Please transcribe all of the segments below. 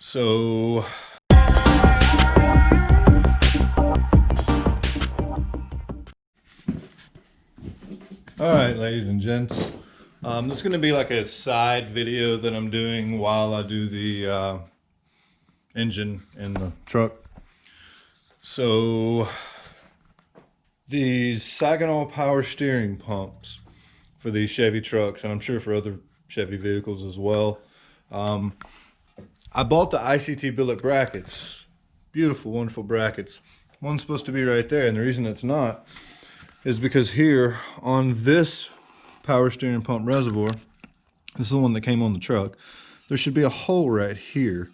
So all right, ladies and gents, this is going to be like a side video that I'm doing while I do the engine in the truck. So these Saginaw power steering pumps for these Chevy trucks, and I'm sure for other Chevy vehicles as well. I bought the ICT Billet brackets. Beautiful, wonderful brackets. One's supposed to be right there, and the reason it's not is because here on this power steering pump reservoir, this is the one that came on the truck, there should be a hole right here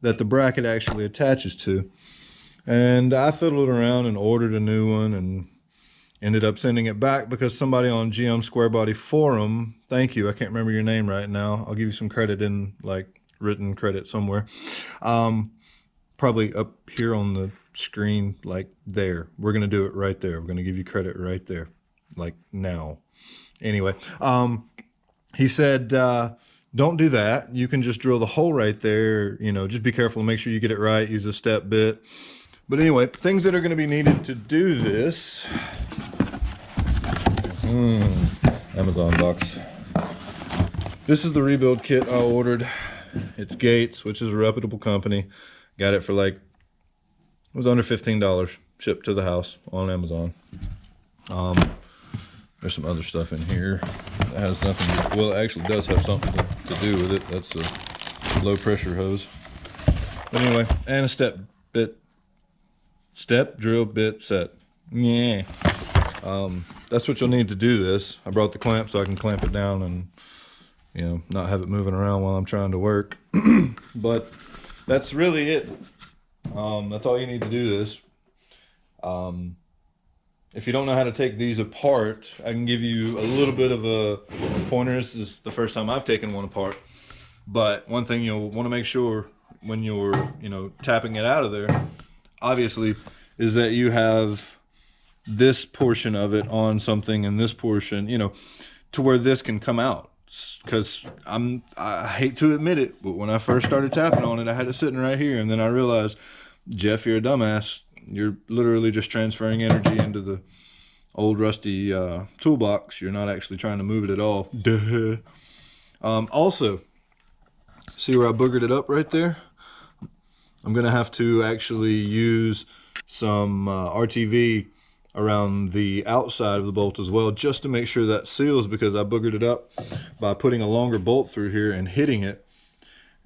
that the bracket actually attaches to. And I fiddled around and ordered a new one and ended up sending it back because somebody on GM Squarebody forum, thank you, I can't remember your name right now, I'll give you some credit in like written credit somewhere, probably up here on the screen, like there. We're gonna do it right there. We're gonna give you credit right there, like now. Anyway, he said don't do that. You can just drill the hole right there. You know, just be careful and make sure you get it right. Use a step bit. But anyway, things that are going to be needed to do this. Amazon box. This is the rebuild kit I ordered. It's Gates, which is a reputable company. Got it for like, it was under $15 shipped to the house on Amazon. There's some other stuff in here that has nothing to, well, it actually does have something to do with it. That's a low pressure hose. But anyway, and a step bit. Step, drill, bit, set. Yeah. That's what you'll need to do this. I brought the clamp so I can clamp it down and, you know, not have it moving around while I'm trying to work. But that's really it. That's all you need to do this. If you don't know how to take these apart, I can give you a little bit of a pointer. This is the first time I've taken one apart. But one thing you'll want to make sure when you're, you know, tapping it out of there, obviously, is that you have this portion of it on something and this portion, you know, to where this can come out. Because I hate to admit it, but when I first started tapping on it, I had it sitting right here, and then I realized, Jeff, you're a dumbass. You're literally just transferring energy into the old rusty toolbox. You're not actually trying to move it at all. Duh. Also, see where I boogered it up right there? I'm gonna have to actually use some RTV around the outside of the bolt as well, just to make sure that seals, because I boogered it up by putting a longer bolt through here and hitting it.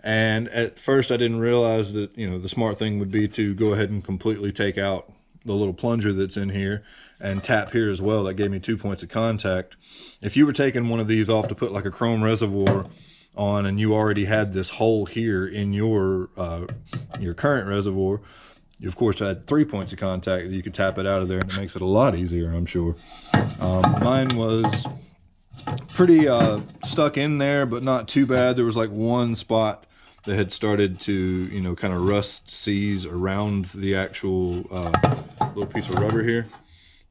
And at first I didn't realize that, you know, the smart thing would be to go ahead and completely take out the little plunger that's in here and tap here as well. That gave me 2 points of contact. If you were taking one of these off to put like a chrome reservoir on and you already had this hole here in your current reservoir, you of course had 3 points of contact. You could tap it out of there, and it makes it a lot easier, I'm sure. Mine was pretty stuck in there, but not too bad. There was like one spot that had started to, you know, kind of rust seize around the actual little piece of rubber here.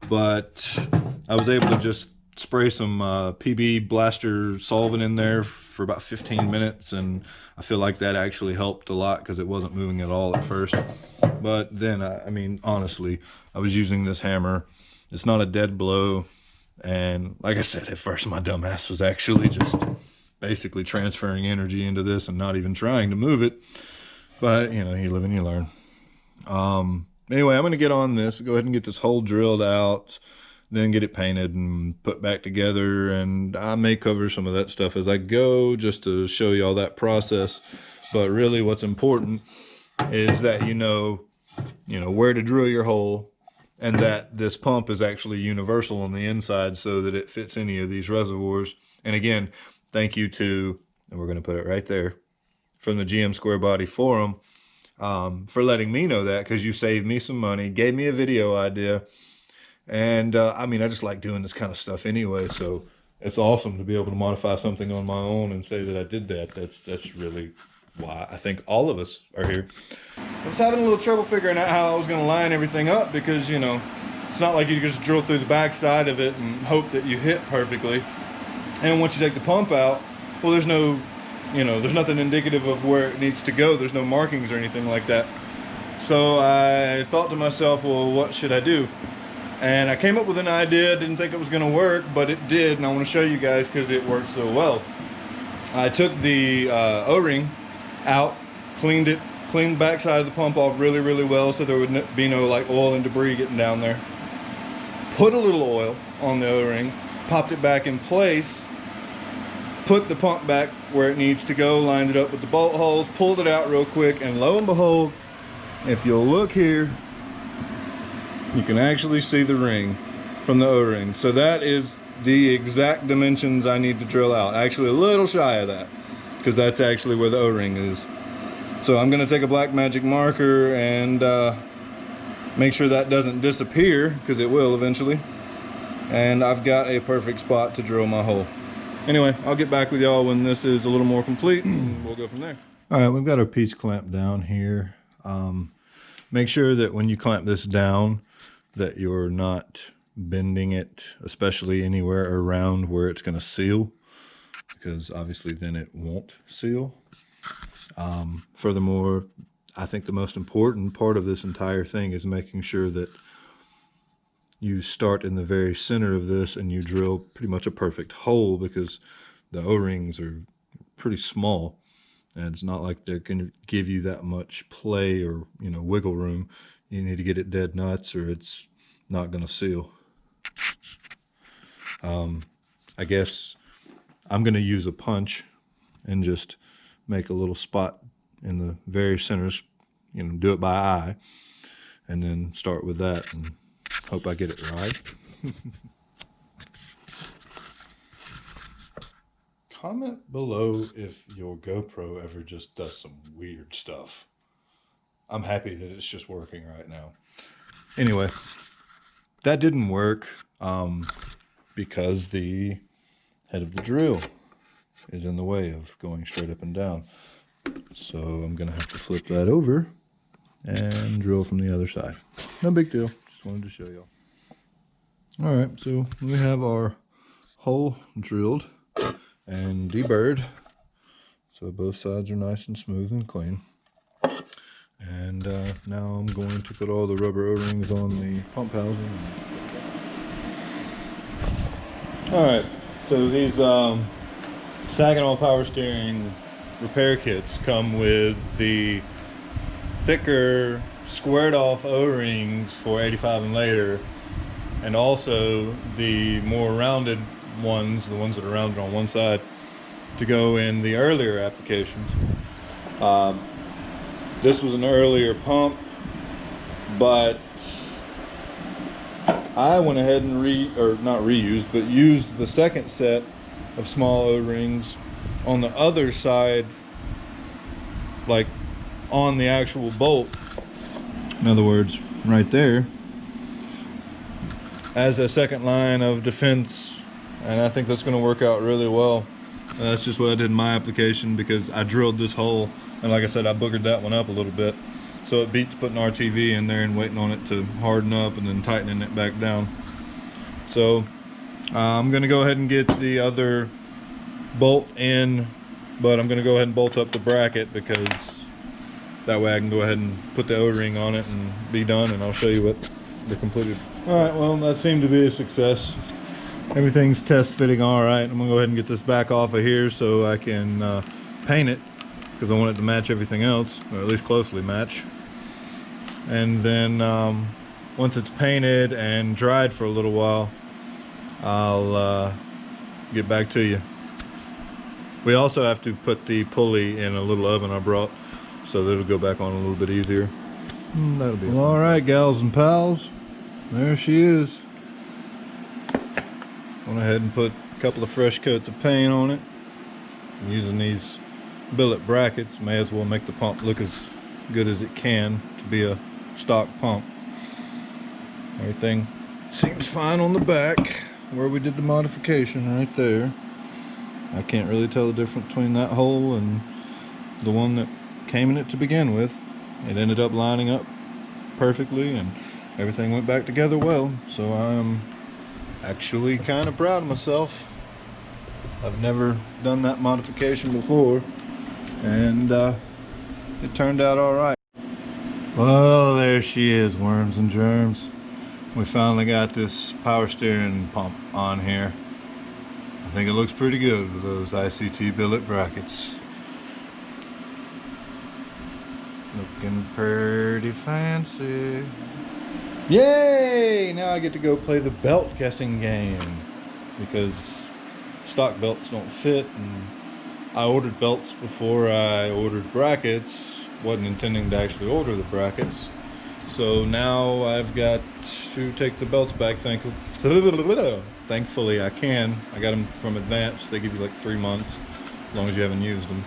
But I was able to just spray some PB blaster solvent in there for about 15 minutes, and I feel like that actually helped a lot because it wasn't moving at all at first. But then, I mean, honestly, I was using this hammer. It's not a dead blow. And like I said, at first my dumb ass was actually just basically transferring energy into this and not even trying to move it. But, you know, you live and you learn. Anyway, I'm going to get on this, go ahead and get this hole drilled out, then get it painted and put back together. And I may cover some of that stuff as I go, just to show you all that process. But really what's important is that you know where to drill your hole, and that this pump is actually universal on the inside so that it fits any of these reservoirs. And again, thank you to, and we're going to put it right there, from the GM Squarebody forum, for letting me know that, because you saved me some money, gave me a video idea. And I mean, I just like doing this kind of stuff anyway, so it's awesome to be able to modify something on my own and say that I did that. That's really why I think all of us are here. I was having a little trouble figuring out how I was going to line everything up, because, you know, it's not like you can just drill through the back side of it and hope that you hit perfectly. And once you take the pump out, well, there's no you know, there's nothing indicative of where it needs to go. There's no markings or anything like that. So I thought to myself, well, what should I do? And I came up with an idea. Didn't think it was going to work, but it did, and I want to show you guys because it worked so well. I took the O-ring out, cleaned the backside of the pump off really, really well so there would be no like oil and debris getting down there. Put a little oil on the O-ring, popped it back in place, put the pump back where it needs to go, lined it up with the bolt holes, pulled it out real quick, and lo and behold, if you'll look here, you can actually see the ring from the O-ring. So that is the exact dimensions I need to drill out. Actually a little shy of that, because that's actually where the O-ring is. So I'm going to take a black magic marker and make sure that doesn't disappear, because it will eventually. And I've got a perfect spot to drill my hole. Anyway, I'll get back with y'all when this is a little more complete and we'll go from there. All right, we've got our piece clamped down here. Make sure that when you clamp this down that you're not bending it, especially anywhere around where it's going to seal, because obviously then it won't seal. Furthermore, I think the most important part of this entire thing is making sure that you start in the very center of this and you drill pretty much a perfect hole, because the O-rings are pretty small and it's not like they're going to give you that much play or, you know, wiggle room. You need to get it dead nuts or it's not going to seal. I guess I'm going to use a punch and just make a little spot in the very centers, you know, do it by eye, and then start with that and hope I get it right. Comment below if your GoPro ever just does some weird stuff. I'm happy that it's just working right now. Anyway, that didn't work because the head of the drill is in the way of going straight up and down. So I'm gonna have to flip that over and drill from the other side. No big deal, just wanted to show y'all. All right, so we have our hole drilled and deburred, so both sides are nice and smooth and clean. And now I'm going to put all the rubber O-rings on the pump housing. All right, so these Saginaw power steering repair kits come with the thicker squared off O-rings for 85 and later, and also the more rounded ones, the ones that are rounded on one side, to go in the earlier applications. This was an earlier pump, but I went ahead and used the second set of small O-rings on the other side, like on the actual bolt. In other words, right there, as a second line of defense, and I think that's going to work out really well. And that's just what I did in my application, because I drilled this hole, and like I said, I boogered that one up a little bit, so it beats putting RTV in there and waiting on it to harden up and then tightening it back down. So I'm going to go ahead and get the other bolt in, but I'm going to go ahead and bolt up the bracket, because that way I can go ahead and put the O-ring on it and be done, and I'll show you what the completed. Alright, well, that seemed to be a success. Everything's test fitting all right. I'm gonna go ahead and get this back off of here so I can paint it, because I want it to match everything else, or at least closely match. And then once it's painted and dried for a little while, I'll get back to you. We also have to put the pulley in a little oven I brought, so that it'll go back on a little bit easier. That'll be well. All right, gals and pals, there she is. Went ahead and put a couple of fresh coats of paint on it. I'm using these billet brackets. May as well make the pump look as good as it can to be a stock pump. Everything seems fine on the back where we did the modification right there. I can't really tell the difference between that hole and the one that came in it to begin with. It ended up lining up perfectly and everything went back together well, so I'm actually kind of proud of myself. I've never done that modification before, and it turned out all right. Well, there she is, worms and germs. We finally got this power steering pump on here. I think it looks pretty good with those ICT Billet brackets. Looking pretty fancy. Yay! Now I get to go play the belt guessing game, because stock belts don't fit, and I ordered belts before I ordered brackets. Wasn't intending to actually order the brackets, so now I've got to take the belts back. Thankfully I can. I got them from Advance. They give you like 3 months as long as you haven't used them.